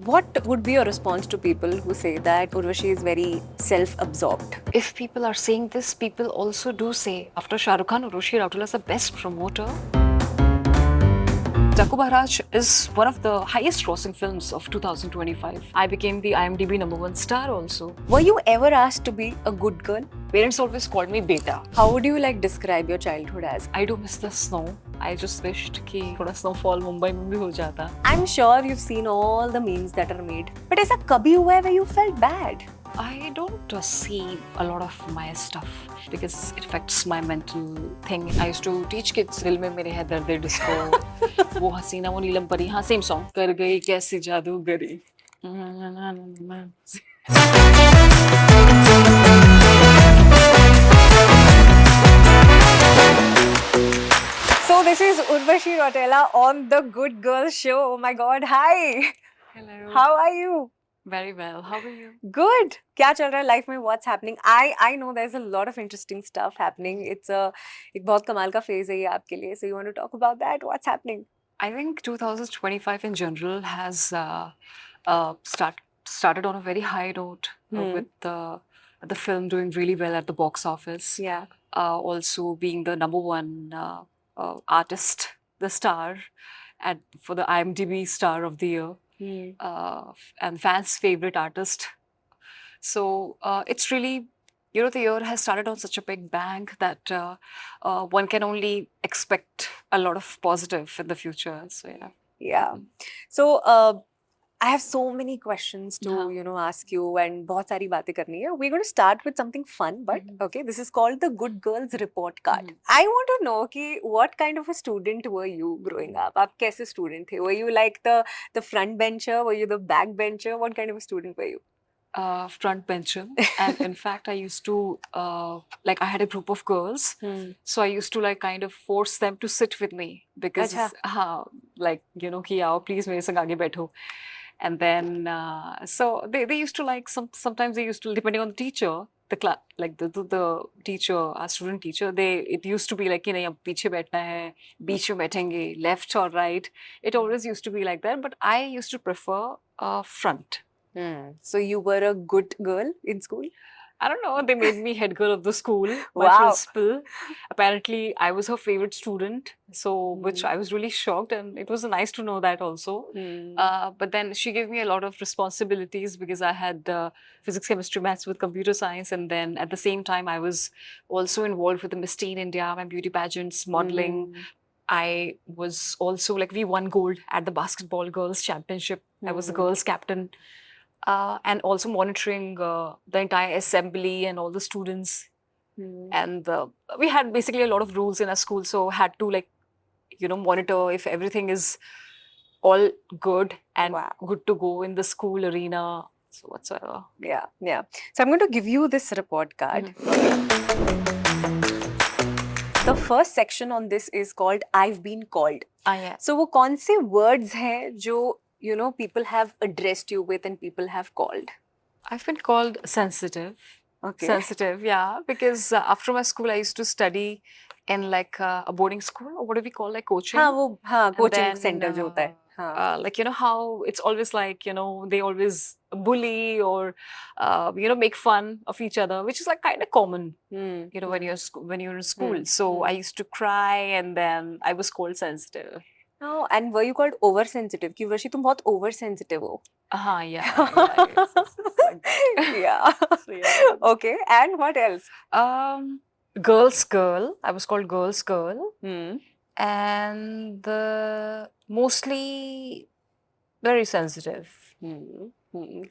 What would be your response to people who say that Urvashi is very self-absorbed? If people are saying this, people also do say, after Shah Rukh Khan, Urvashi Rautola is the best promoter. Jaku Maharaj is one of the highest grossing films of 2025. I became the IMDb #1 star also. Were you ever asked to be a good girl? Parents always called me beta. How would you describe your childhood as? I do miss the snow. I just wished कि थोड़ा snowfall Mumbai में भी हो जाता. I'm sure you've seen all the memes that are made. But ऐसा कभी हुआ है where you felt bad? I don't see a lot of my stuff because it affects my mental thing. I used to teach kids दिल में मेरे है दर्द disco वो हसीना वो नीलम परी हाँ same song कर गई कैसी जादूगरी. So this is Urvashi Rautela on the Good Girl Show. Oh my God, hi. Hello. How are you? Very well. How are you? Good. क्या चल रहा है लाइफ में? What's happening? I know there's a lot of interesting stuff happening. एक बहुत कमाल का phase है ये आपके लिए. So you want to talk about that? What's happening? I think 2025 in general has started on a very high note with the film doing really well at the box office. Yeah. Also being the #1 artist, the star for the IMDb Star of the Year. And fans' favorite artist. So it's really, the year has started on such a big bang that one can only expect a lot of positive in the future. So yeah. Yeah. So I have so many questions to ask you and बहुत सारी बातें करनी है. We're going to start with something fun, but okay, this is called the Good Girls Report Card. I want to know कि what kind of a student were you growing up? आप कैसे student थे? Were you like the front bencher? Were you the back bencher? What kind of a student were you? Front bencher. And in fact, I used to, I had a group of girls. So I used to kind of force them to sit with me because, कि आओ please मेरे संग आगे बैठो. And then, so they used to sometimes they used to, depending on the teacher, the class, the teacher, our student teacher, it used to be कि नहीं अब पीछे बैठना है, बीच में बैठेंगे, left or right. It always used to be like that, but I used to prefer front. So you were a good girl in school? I don't know. They made me head girl of the school. My Wow. principal. Apparently, I was her favorite student. So, which I was really shocked, and it was nice to know that also. But then she gave me a lot of responsibilities because I had physics, chemistry, maths with computer science, and then at the same time, I was also involved with the Miss Teen India, my beauty pageants, modeling. I was also we won gold at the basketball girls championship. I was the girls captain. And also monitoring the entire assembly and all the students. And we had basically a lot of rules in our school, so had to monitor if everything is all good and good to go in the school arena, so whatsoever. Yeah. So I'm going to give you this report card. The first section on this is called I've been called. Yeah. So वो कौन से words हैं जो people have addressed you with and people have called? I've been called sensitive. Okay. Sensitive, yeah, because after my school I used to study in a boarding school, or what do we call coaching? coaching center जो होता है. How it's always they always bully or make fun of each other, which is kind of common when you're in school. So I used to cry, and then I was called sensitive. Oh, and were you called oversensitive? कि वर्षी तुम बहुत oversensitive हो. Yeah. Yeah. Okay, and what else? Girls girl. I was called girls girl. And mostly very sensitive.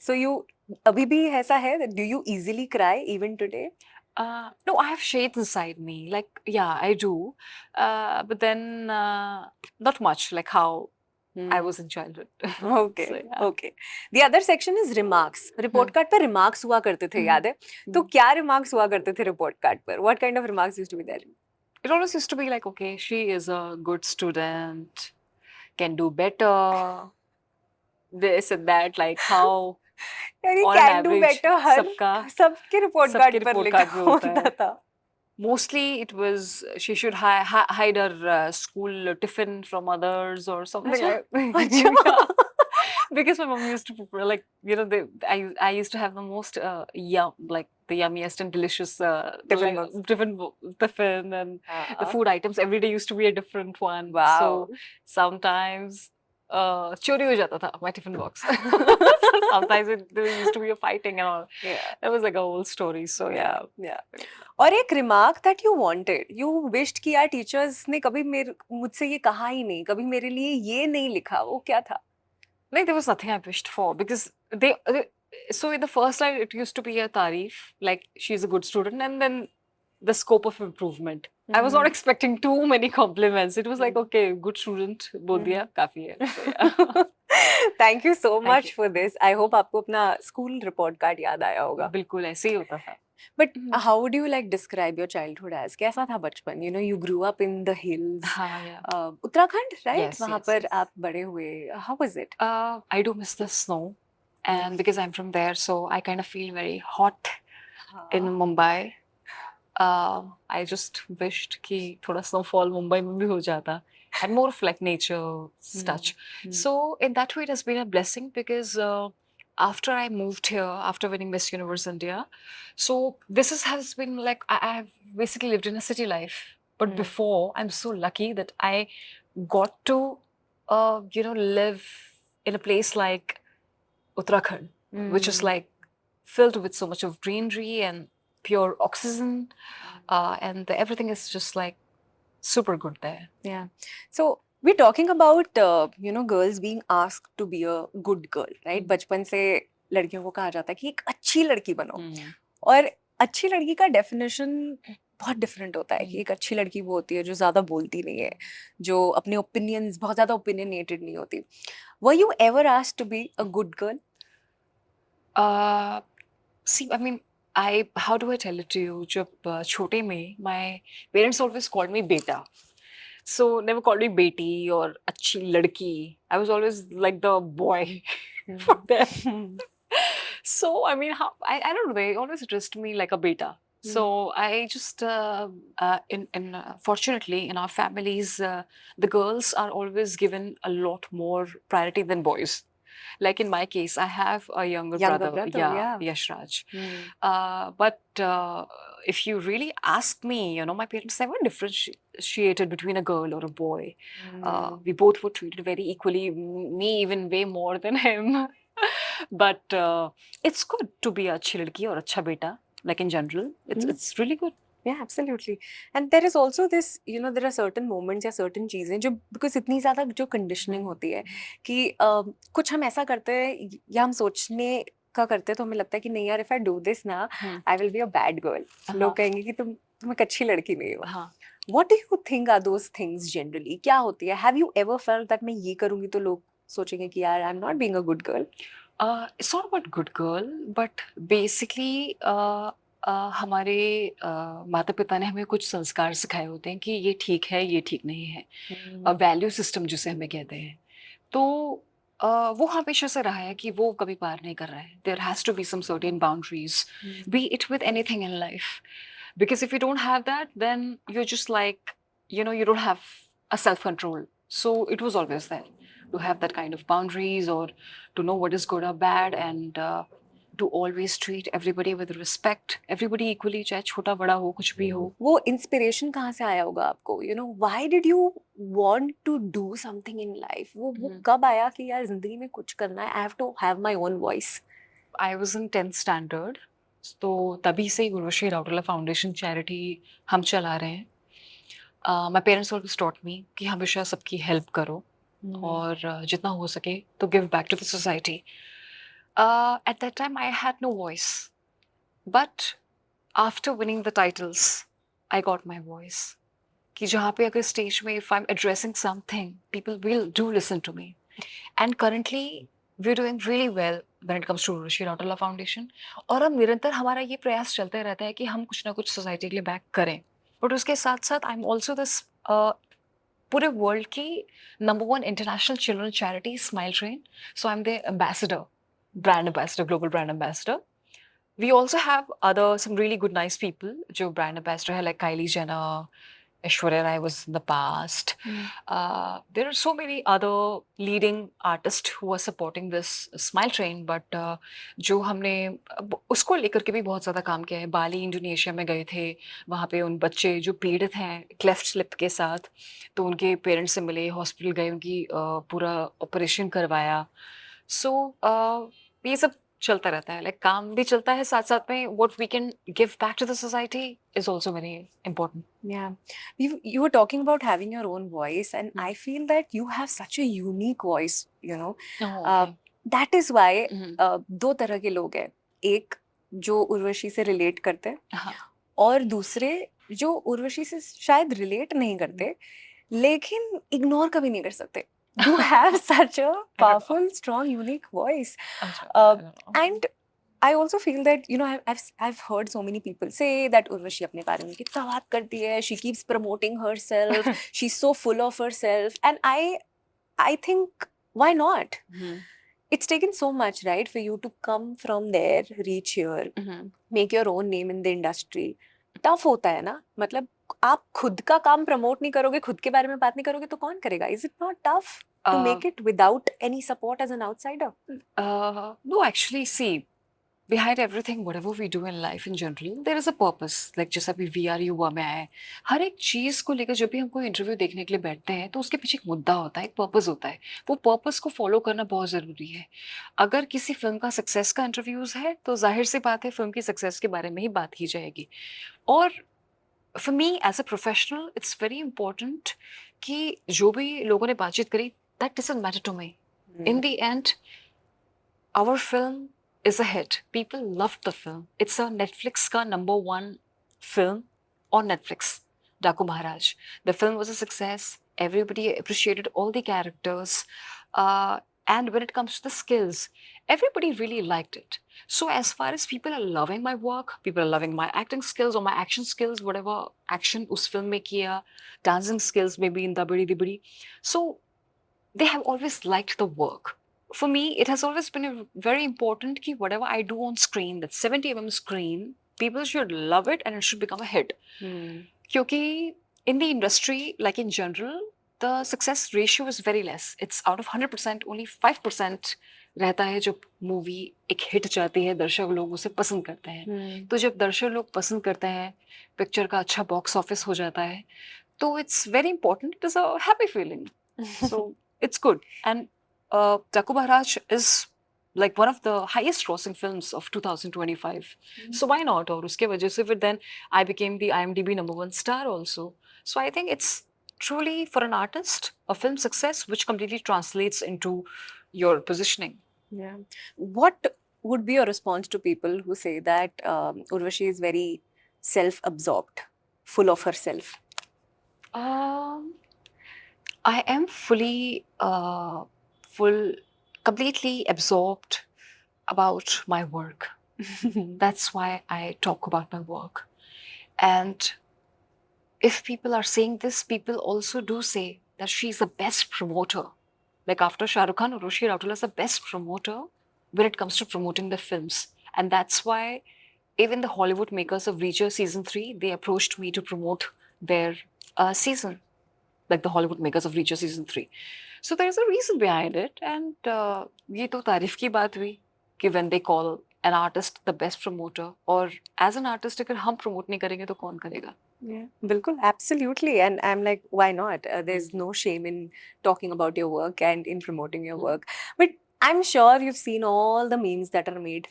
So you अभी भी ऐसा है? Do you easily cry even today? No, I have shades inside me. Yeah, I do. But then not much how I was in childhood. Okay. So, yeah. Okay. The other section is remarks. Report card पर remarks हुआ करते थे, याद है? तो क्या remarks हुआ करते थे report card पर? What kind of remarks used to be there? It always used to be okay, she is a good student, can do better, this and that, how यानी on can do average, better हर सबके report card पर लिखा होता था. Mostly it was she should hide her school tiffin from others or something like that. Because my mom used to prepare, like, I used to have the most like the yummiest and delicious Tiffin like, box. different tiffin, and the food items every day used to be a different one. Wow. So sometimes chori ho jata tha my tiffin box. So sometimes there used to be a fighting and all. Yeah. That was like a whole story. So yeah. Yeah. और एक remark that you wanted, you wished कि यार teachers ने कभी मुझसे ये कहा ही नहीं, कभी मेरे लिए ये नहीं लिखा, वो क्या था? Like there was nothing I wished for, because they so in the first line it used to be a tarif, like she's a good student, and then the scope of improvement. I was not expecting too many compliments. It was like, okay, good student, बोल दिया काफी है. So, yeah. Thank you so Thank much you. for this. I hope आपको अपना school report card याद आया होगा. बिल्कुल ऐसे ही होता था. But how would you like describe your childhood as? कैसा था बचपन? You know, you grew up in the hills. हाँ, yeah. उत्तराखंड, right? Yes, वहाँ yes, पर yes. आप बड़े हुए. How was it? I do miss the snow, and because I'm from there, so I kind of feel very hot in Mumbai. I just wished कि थोड़ा snowfall Mumbai में भी हो जाता, and more of like nature's touch. So in that way, it has been a blessing, because after I moved here, after winning Miss Universe India, so has been like I have basically lived in a city life. But before, I'm so lucky that I got to live in a place like Uttarakhand, which is like filled with so much of greenery and pure oxygen, and everything is just like super good there. Yeah. So we're talking about girls being asked to be a good girl, right? बचपन से लड़कियों को कहा जाता है कि एक अच्छी लड़की बनो, और अच्छी लड़की का डेफिनेशन बहुत डिफरेंट होता है. कि एक अच्छी लड़की वो होती है जो ज्यादा बोलती नहीं है, जो अपने ओपिनियंस बहुत ज्यादा ओपिनियनेटेड नहीं होती. Were you ever asked to be a good girl? See, I mean, how do I tell it to you? जब छोटे में, my parents always called me beta. So never called me beti or अच्छी लड़की. I was always like the boy for them. So I mean, I don't know. They always addressed me like a beta. So I just fortunately in our families, the girls are always given a lot more priority than boys. Like in my case, I have a younger brother, yeah. Yashraj. But if you really ask me, my parents never differentiated between a girl or a boy. We both were treated very equally, me even way more than him. But it's good to be a अच्छी लड़की और अच्छा बेटा. Like in general, it's really good. Yeah, absolutely. And there is also this, there are certain moments या certain चीजें जो because इतनी ज़्यादा जो conditioning होती है कि कुछ हम ऐसा करते हैं या हम सोचने का करते हैं तो हमें लगता है कि नहीं यार, if I do this ना, I will be a bad girl. लोग कहेंगे कि तुम एक अच्छी लड़की नहीं हो. What do you think are those things generally? क्या होती है? Have you ever felt that मैं ये करूँगी तो लोग सोचेंगे कि यार I'm not being a good girl? It's not about good girl, but basically हमारे माता पिता ने हमें कुछ संस्कार सिखाए होते हैं कि ये ठीक है, ये ठीक नहीं है. वैल्यू सिस्टम जिसे हमें कहते हैं, तो वो हमेशा से रहा है कि वो कभी पार नहीं कर रहा है. There has to be some certain boundaries, be it with anything in life, because if you don't have that, then you just like you don't have a self-control. So it was always there to have that kind of boundaries, or to know what is good or bad, and to always treat everybody with respect, everybody equally, चाहे छोटा बड़ा हो, कुछ भी हो. वो inspiration कहाँ से आया होगा आपको? why did you want to do something in life? वो कब आया कि यार जिंदगी में कुछ करना है, I have to have my own voice? I was in 10th standard, तो तभी से गुरुश्री राउटेला फाउंडेशन चैरिटी हम चला रहे हैं. My parents always taught me कि हमेशा सबकी हेल्प करो, और जितना हो सके तो give back to the society. At that time, I had no voice. But after winning the titles, I got my voice. कि जहाँ पे अगर stage में, if I'm addressing something, people will do listen to me. And currently, we're doing really well when it comes to Urvashi Rautela Foundation. और अब निरंतर हमारा ये प्रयास चलते रहता है कि हम कुछ ना कुछ सोसाइटी के लिए बैक करें. बट उसके साथ साथ आई एम ऑल्सो दिस पूरे वर्ल्ड की #1 international children charity smile train. So I am the ambassador, brand ambassador, global brand ambassador. We also have some really good nice people जो brand ambassador है, like Kylie Jenner Aishwarya Rai was in the past. There are so many other leading artists who are supporting this Smile Train, but जो हमने उसको लेकर के भी बहुत ज़्यादा काम किया है. बाली इंडोनेशिया में गए थे, वहाँ पे उन बच्चे जो पीड़ित हैं क्लेफ्ट लिप के साथ, तो उनके पेरेंट्स से मिले, हॉस्पिटल गए, उनकी पूरा ऑपरेशन करवाया. सो ये सब चलता रहता है, लाइक काम भी चलता है साथ साथ में. What we can give back to the society is also very important. Yeah. You were talking about having your own voice, and I feel that you have such a unique voice, you know. That is why दो तरह के लोग हैं. एक जो उर्वशी से relate करते हैं, और दूसरे जो उर्वशी से शायद रिलेट नहीं करते, लेकिन इग्नोर कभी नहीं कर सकते. You have such a powerful, strong, unique voice. And I also feel that, you know, I've heard so many people say that Urvashi अपने बारे में कितना बात करती है, she keeps promoting herself, she's so full of herself, and I think why not? It's taken so much, right, for you to come from there, reach here, make your own name in the industry. Tough होता है ना, मतलब आप खुद का काम promote नहीं करोगे, खुद के बारे में बात नहीं करोगे तो कौन करेगा? Is it not tough to make it without any support as an outsider? No, actually, see, behind everything, whatever we do in life in general, there is a purpose. Like जैसा भी VR युवा में आए, हर एक चीज़ को लेकर जब भी हम कोई इंटरव्यू देखने के लिए बैठते हैं तो उसके पीछे एक मुद्दा होता है, एक पर्पस होता है. वो पर्पस को फॉलो करना बहुत ज़रूरी है. अगर किसी फिल्म का सक्सेस का इंटरव्यूज़ है तो जाहिर सी बात है फिल्म की सक्सेस के बारे में ही बात की जाएगी. और for me as a professional it's very important कि जो भी लोगों ने बातचीत करी, that doesn't matter to me. In the end, our film is a hit. People loved the film. It's a Netflix ka #1 film on Netflix, Daku Maharaj. The film was a success. Everybody appreciated all the characters. And when it comes to the skills, everybody really liked it. So as far as people are loving my work, people are loving my acting skills or my action skills, whatever action us film mein kiya, dancing skills maybe in Dabadi Dibadi. So they have always liked the work. For me, it has always been very important that whatever I do on screen, that 70mm screen, people should love it and it should become a hit. Because in the industry, like in general, the success ratio is very less. It's out of 100%, only 5% रहता है जब movie एक hit जाती है, दर्शक लोग उसे पसंद करते हैं. तो जब दर्शक लोग पसंद करते हैं, पिक्चर का अच्छा बॉक्स ऑफिस हो जाता है, तो it's very important. It is a happy feeling. So it's good. And Daku Maharaj is like one of the highest grossing films of 2025. So why not? और उसके वजह से फिर then I became the IMDb #1 star also. So I think it's truly for an artist a film success which completely translates into your positioning. Yeah. What would be your response to people who say that Urvashi is very self-absorbed, full of herself? I am fully, completely absorbed about my work. That's why I talk about my work. And if people are saying this, people also do say that she's the best promoter. Like after Shah Rukh Khan, Urvashi Rautela is the best promoter when it comes to promoting the films. And that's why even the Hollywood makers of Reacher Season 3, they approached me to promote their season. Like the Hollywood makers of Reacher Season 3. So there is a reason behind it. And ये तो तारीफ की बात हुई कि when they call an artist the best promoter, और as an artist अगर हम promote नहीं करेंगे तो कौन करेगा? Yeah, bilkul, absolutely. And I'm like, why not? There's no shame in talking about your work and in promoting your work. But I'm sure you've seen all the memes that are made.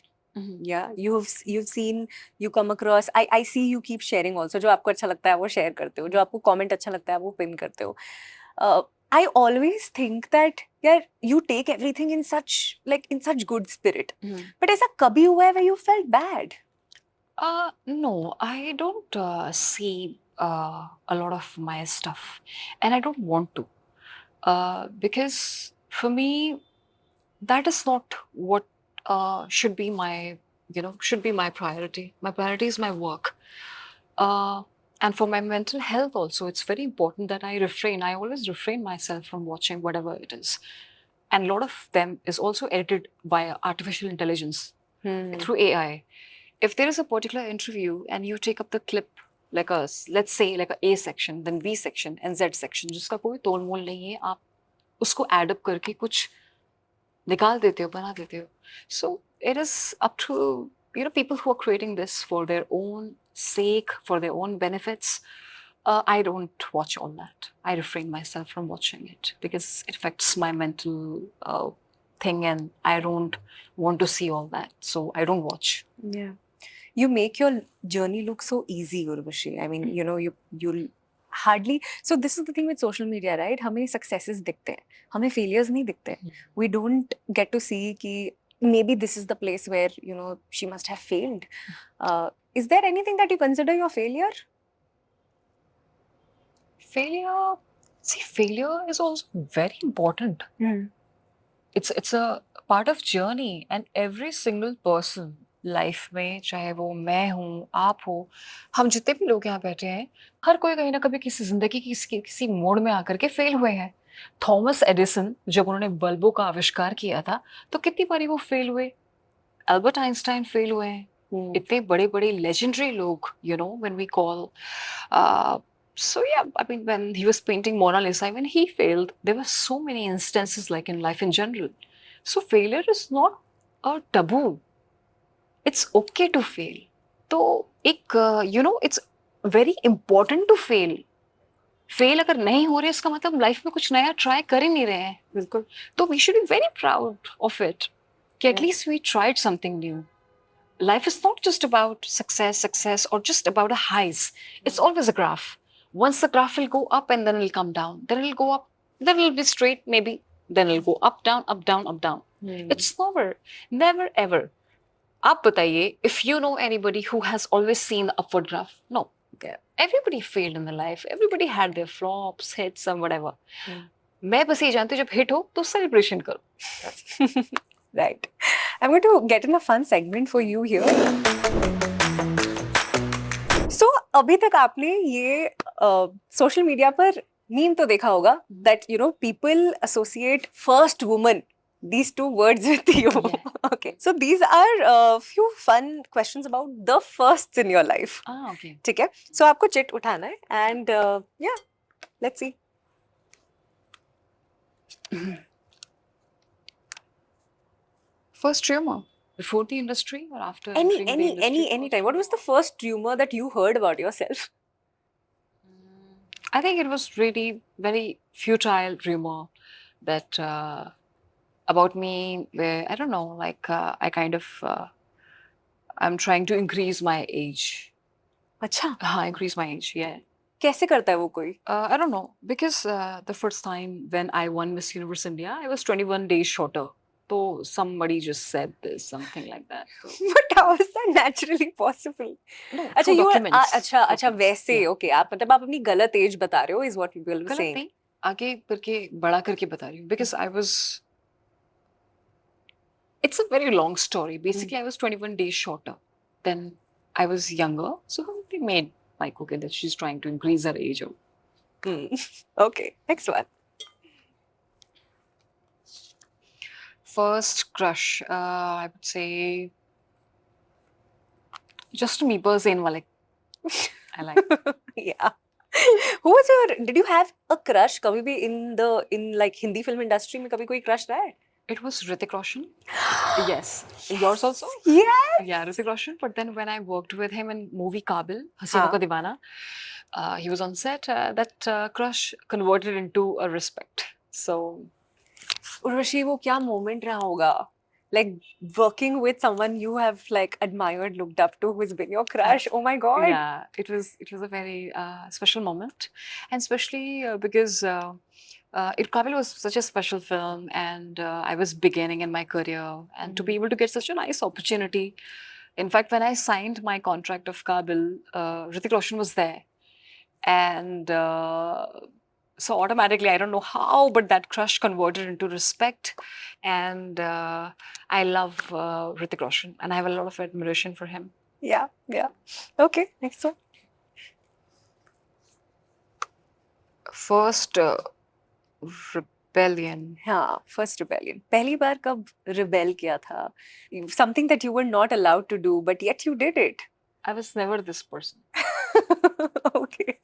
Yeah, you've seen, you come across, I see you keep sharing also. जो आपको अच्छा लगता है वो share करते हो, जो आपको comment अच्छा लगता है वो pin करते हो. I always think that yeah, you take everything in such good spirit. But ऐसा कभी हुआ है where you felt bad? No, I don't see a lot of my stuff, and I don't want to, because for me, that is not what should be my priority. My priority is my work, and for my mental health also, it's very important that I refrain. I always refrain myself from watching whatever it is, and a lot of them is also edited by artificial intelligence through AI. If there is a particular interview and you take up the clip, like a, let's say like a A section, then B section and Z section, जिसका कोई तोल मोल नहीं है, आप उसको add up करके कुछ निकाल देते हो, बना देते हो. So it is up to, you know, people who are creating this for their own sake, for their own benefits. I don't watch all that. I refrain myself from watching it because it affects my mental thing, and I don't want to see all that. So I don't watch. Yeah. You make your journey look so easy, Urvashi. I mean, you know, you'll hardly. So this is the thing with social media, right? हमें successes दिखते हैं, हमें failures नहीं दिखते हैं. We don't get to see कि maybe this is the place where, you know, she must have failed. Is there anything that you consider your failure? Failure. See, failure is also very important. It's a part of journey, and every single person life में, चाहे वो मैं हूँ, आप हो, हम जितने भी लोग यहाँ बैठे हैं, हर कोई कहीं ना कभी किसी जिंदगी की किसी मोड़ में आकर के फेल हुए हैं. थॉमस एडिसन जब उन्होंने बल्बों का आविष्कार किया था, तो कितनी बारी वो फेल हुए. एल्बर्ट आइंस्टाइन फेल हुए हैं. इतने बड़े बड़े लेजेंडरी लोग, you know, when we call. So yeah, I mean, when he was painting Mona Lisa, when he failed, there were so many instances like in life in general. So failure is not a taboo. It's okay to fail. तो एक, you know, it's very important to fail. Fail अगर नहीं हो रहे, इसका मतलब life में कुछ नया ट्राई कर ही नहीं रहे हैं. बिल्कुल. तो we should be very proud of it कि at least we tried something new. Life is not just about success, or just about a highs. It's always a graph. Once the graph will go up and then it'll come down. Then it'll go up. Then it'll be straight, maybe. Then it'll go up, down, up, down, up, down. It's never, ever. आप बताइए, if you know anybody who has always seen the upward graph? No. Yeah. Everybody failed in their life. Everybody had their flops, hits, and whatever. मैं बस ये जानती हूँ, जब hit हो तो सेलिब्रेशन करो. Right. I'm going to get in a fun segment for you here. So, अभी तक आपने ये सोशल मीडिया पर मीम तो देखा होगा that, you know, people associate first woman, these two words with you. Yeah. Okay. So these are a few fun questions about the firsts in your life. Okay. ठीक है. So आपको chit उठाना है and yeah, let's see. First rumor before the industry or after entering the industry? Any time. What was the first rumor that you heard about yourself? I think it was really very futile rumor that about me, where I don't know, like I kind of I'm trying to increase my age. अच्छा. हाँ, increase my age, yeah. कैसे करता है वो कोई? I don't know, because the first time when I won Miss Universe India, I was 21 days shorter. So somebody just said this, something like that. So. But how is that naturally possible? No, अच्छा, through you documents. अच्छा वैसे, Yeah. okay, आप मतलब आप अपनी गलत as बता रहे हो, is what people were गलत saying. नहीं, आगे करके बड़ा करके बता रही हूँ, because I was. It's a very long story. Basically, I was 21 days shorter. Then I was younger, so they made like, okay, that she's trying to increase her age. Okay, next one. First crush, I would say Justin Bieber, Zayn Malik. I like. Yeah. Who was your? Did you have a crush? कभी भी in like Hindi film industry में कभी कोई crush रहा है? It was Hrithik Roshan. Yes. Yours also? Yeah. Yeah, Hrithik Roshan. But then when I worked with him in movie Kabil, Hasina Ka Deewana, he was on set. That crush converted into a respect. So. Urvashi, वो क्या moment रहा होगा? Like working with someone you have like admired, looked up to, who's been your crush. Oh my God. Yeah, it was a very special moment, and especially because Kabil was such a special film, and I was beginning in my career, and to be able to get such a nice opportunity. In fact, when I signed my contract of Kabil, Hrithik Roshan was there, and so automatically, I don't know how, but that crush converted into respect, and I love Hrithik Roshan, and I have a lot of admiration for him. Yeah. Okay, next one. First rebellion. हाँ, first rebellion. पहली बार कब rebel किया था? Something that you were not allowed to do, but yet you did it. I was never this person. Okay.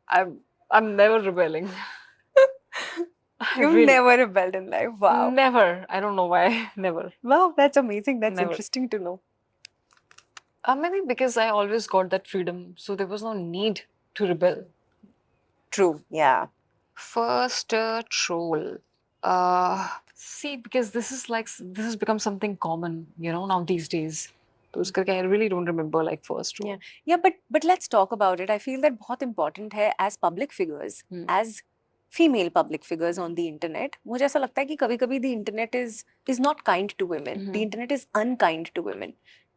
I'm never rebelling. You've Really, never rebelled in life. Wow. never. I don't know why. Never. Wow, that's amazing. That's Never. interesting to know. Maybe because I always got that freedom, so there was no need to rebel. True. Yeah. First troll. See, because this has become something common, now these days. तो उस करके I really don't remember like first troll. Yeah. Yeah, but let's talk about it. I feel that बहुत important है as public figures, as female public figures on the internet. मुझे ऐसा लगता है कि कभी-कभी the internet is not kind to women. The internet is unkind to women.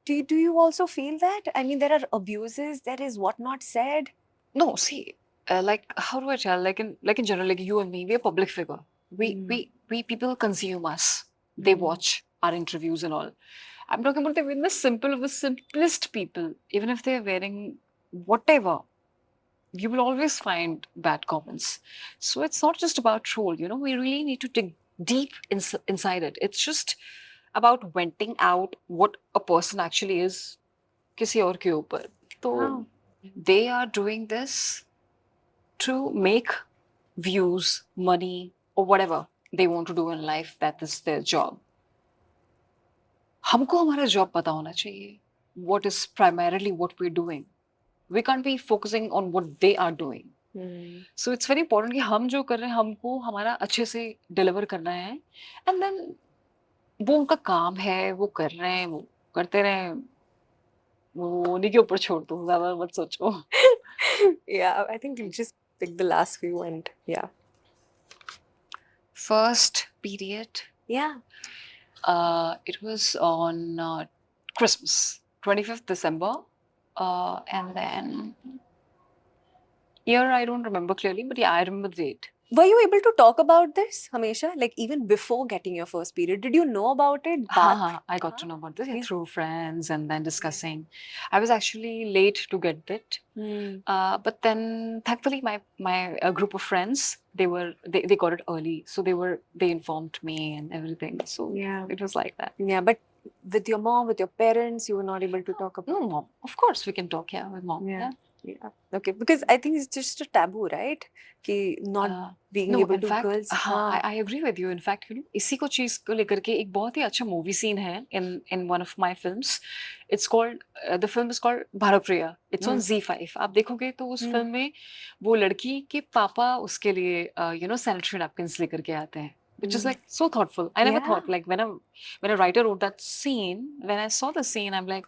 Do you also feel that? I mean, there are abuses. There is what not said. No, see, like how do I tell? Like in general, like you and me, we're a public figure. We people consume us. They watch our interviews and all. I'm talking about the simplest people. Even if they're wearing whatever, you will always find bad comments. So it's not just about troll. We really need to dig deep inside it. It's just about venting out what a person actually is. किसी और के ऊपर. तो they are doing this to make views, money, or whatever they want to do in life. That is their job. हमको हमारा job पता होना चाहिए. What is primarily what we're doing. We can't be focusing on what they are doing. So it's very important कि हम जो कर रहे हैं हमको हमारा अच्छे से डिलीवर करना है. And then वो उनका काम है, वो कर रहे हैं, वो करते रहे. वो उन्हीं के ऊपर छोड़ दो, ज़्यादा मत सोचो. Yeah, I think we'll just pick the last few and yeah. First period. Yeah. It was on Christmas, 25th December. And then year I don't remember clearly, but yeah, I remember the date. Were you able to talk about this, Hamesha? Like even before getting your first period, did you know about it? I got to know about this through friends and then discussing. I was actually late to get it, but then thankfully my group of friends they got it early, so they informed me and everything. So yeah, it was like that. Yeah, but with your mom, with your parents, you were not able to talk about. No, mom. Of course we can talk. Yeah, with mom. Yeah. Okay, because I think it's just a taboo, right? कि not being no, able in to fact, girls. I agree with you. In fact, इसी को चीज को लेकर के एक बहुत ही अच्छा मूवी सीन है in one of my films. It's called the film is called Bharapriya. It's on Z5. आप देखोगे तो उस फिल्म में वो लड़की के पापा उसके लिए sanitary napkins लेकर के आते हैं. Which is like so thoughtful. I never thought like when a writer wrote that scene, when I saw the scene, I'm like,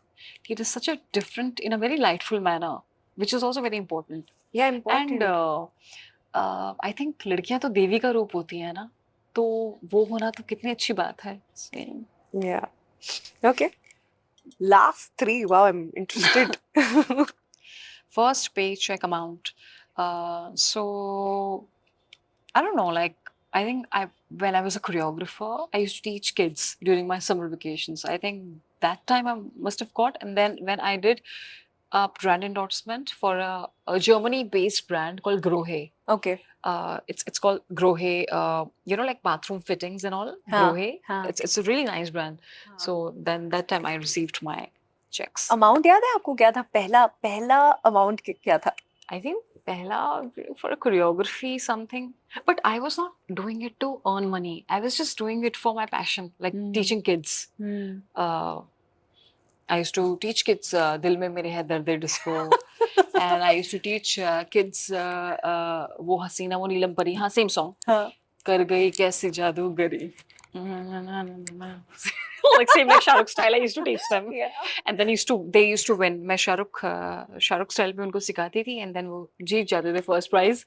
it is such a different, in a very lightful manner, which is also very important. Yeah, important. And I think लड़कियां तो देवी का रूप होती है ना, तो वो होना तो कितनी अच्छी बात है. Yeah. Okay. Last three. Wow, I'm interested. First paycheck amount. So I don't know, like I think when I was a choreographer, I used to teach kids during my summer vacations. I think that time I must have got, and then when I did a brand endorsement for a Germany-based brand called Grohe. Okay. It's called Grohe. Like bathroom fittings and all. Grohe. It's a really nice brand. So then that time I received my checks. Amount याद है आपको क्या था? पहला amount क्या था? I think पहला for a choreography something, but I was not doing it to earn money. I was just doing it for my passion, like teaching kids. I used to teach kids Dil Mein Mere Hai Dard Disco, and I used to teach kids वो हसीना वो नीलम परी, हाँ same song. कर गई कैसी जादूगरी. Like same like Shahrukh style, I used to teach them. Yeah. And then they used to win. मैं Shahrukh style में उनको सिखाती थी, and then वो जीत जाते थे first prize.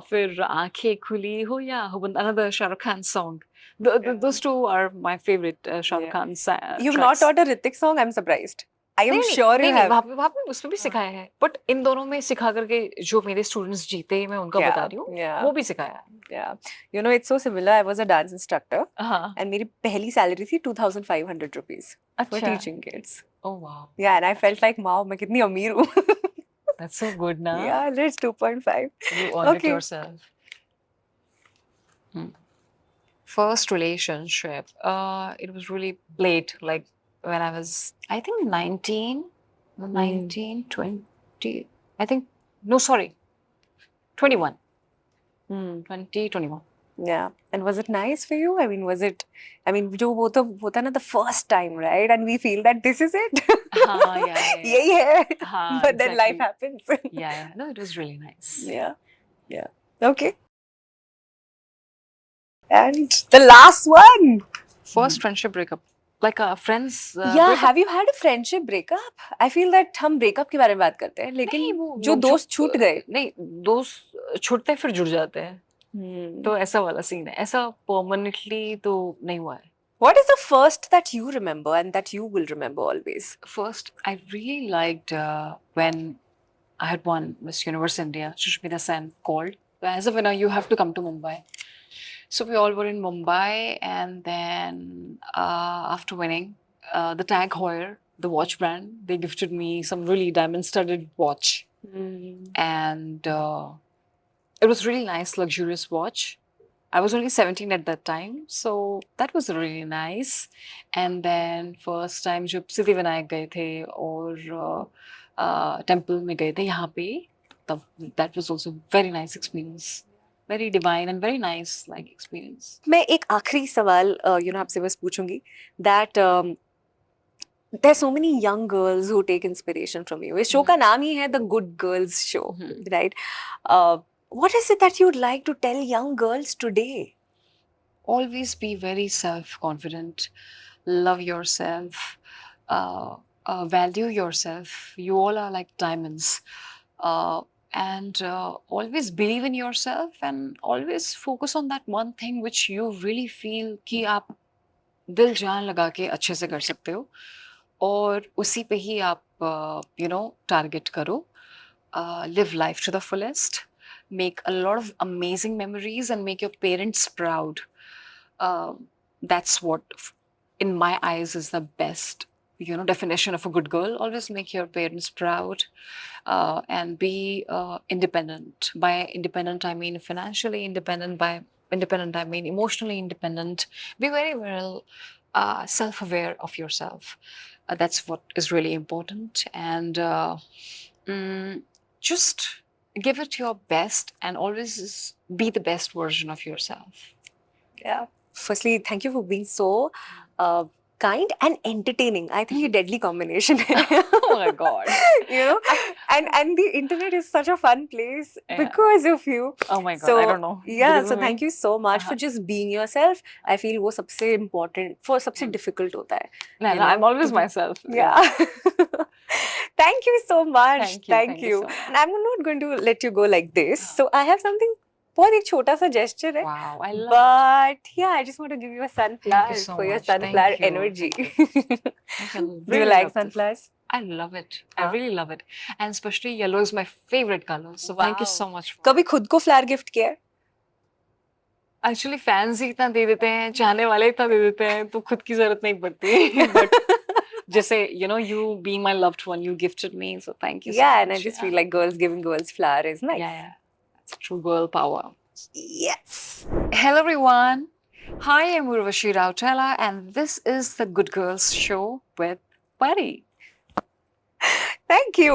फिर आंखें खुली हो या हो another Shahrukh Khan song. Those two are my favorite Shahrukh Khan You've tracks. not taught a Hrithik song, I'm surprised. I am sure you have. वहाँ पे उसमें भी सिखाया है, but इन दोनों में सिखा करके जो मेरे students जीते मैं उनका बता रही हूँ, वो भी सिखाया. Yeah, it's so similar. I was a dance instructor, and मेरी पहली salary थी 2,500 rupees for teaching kids. Oh wow. Yeah, and I felt like, wow, मैं कितनी अमीर हूँ. That's so good, na? Yeah, it's 2.5. You earned it yourself. First relationship. It was really late, like when I was, I think 19, 20. I think, no, sorry, 21. Hmm. 2021. Yeah. And was it nice for you? I mean, was it, I mean, जो वो तो होता है ना the first time, right? And we feel that this is it. हाँ, yeah. यही है. हाँ, But then life exactly. happens. Yeah. No, it was really nice. Yeah. Yeah. Okay. And the last one. First friendship breakup. Like a friend's Yeah, breakup. have you had a friendship breakup? I feel that हम breakup के बारे में बात करते हैं, नहीं, लेकिन वो जो नोक-झोंक, दोस्त छूट गए. नहीं, दोस्त छूटते फिर जुड़ जाते हैं. तो ऐसा वाला सीन है. ऐसा परमानेंटली तो नहीं हुआ है. What is the first that you remember and that you will remember always? First, I really liked when I had won Miss Universe India. Sushmita Sen called. As a winner, you have to come to Mumbai. So we all were in Mumbai, and then after winning, the Tag Heuer, the watch brand, they gifted me some really diamond-studded watch, and it was really nice, luxurious watch. I was only 17 at that time, so that was really nice. And then first time जब सिद्धिविनायक गए थे और temple में गए थे यहाँ पे, तब that was also very nice experience, very divine and very nice like experience. मैं एक आखिरी सवाल आपसे बस पूछूंगी that there's so many young girls who take inspiration from you. इस शो का नाम ही है The Good Girls Show, right? What is it that you'd like to tell young girls today? Always be very self-confident, love yourself, value yourself. You all are like diamonds. And always believe in yourself and always focus on that one thing which you really feel कि आप दिल जान लगा के अच्छे से कर सकते हो और उसी पे ही आप टारगेट करो. Live life to the fullest, make a lot of amazing memories and make your parents proud. That's what in my eyes is the best definition of a good girl. Always make your parents proud and be independent. By independent I mean financially independent. By independent I mean emotionally independent. Be very well self-aware of yourself. That's what is really important. And just give it your best and always be the best version of yourself. Yeah. Firstly, thank you for being so kind and entertaining. I think a deadly combination. Oh my God. And the internet is such a fun place because of you. Oh my God, so, I don't know. Yeah, so thank you so much for just being yourself. I feel वो सबसे important, for सबसे difficult होता है. No, I'm always myself. Yeah. Thank you so much. Thank you. So much. And I'm not going to let you go like this. So I have something. बहुत एक छोटा सा gesture है. Wow, I love But yeah, I just want to give you a sunflower so for your much. sunflower Thank you. energy. Do Do you like sunflowers? I love it. I really love it. And especially yellow is my favorite color. So thank you so much. कभी खुद को flower gift किया है? Actually fans ही इतना दे देते हैं, चाहने वाले इतना दे देते हैं, तो खुद की जरूरत नहीं पड़ती. But जैसे you being my loved one, you gifted me, so thank you so much. Yeah, and I just feel like girls giving girls flower is nice. Yeah. It's true girl power. Yes. Hello everyone. Hi, I'm Urvashi Rautela and this is the Good Girls Show with Pari. Thank you.